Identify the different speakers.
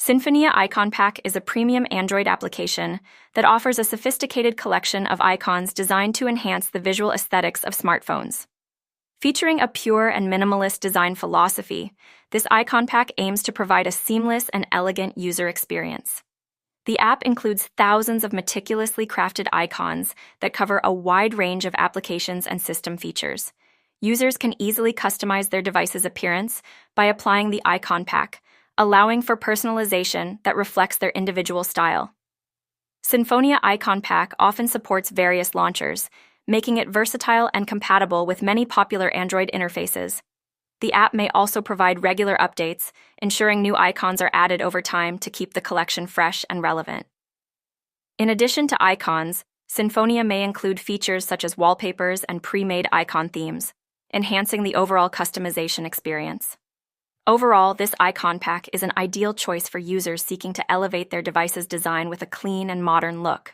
Speaker 1: Sinfonia Icon Pack is a premium Android application that offers a sophisticated collection of icons designed to enhance the visual aesthetics of smartphones. Featuring a pure and minimalist design philosophy, this icon pack aims to provide a seamless and elegant user experience. The app includes thousands of meticulously crafted icons that cover a wide range of applications and system features. Users can easily customize their device's appearance by applying the icon pack, allowing for personalization that reflects their individual style. Sinfonia Icon Pack often supports various launchers, making it versatile and compatible with many popular Android interfaces. The app may also provide regular updates, ensuring new icons are added over time to keep the collection fresh and relevant. In addition to icons, Sinfonia may include features such as wallpapers and pre-made icon themes, enhancing the overall customization experience. Overall, this icon pack is an ideal choice for users seeking to elevate their device's design with a clean and modern look.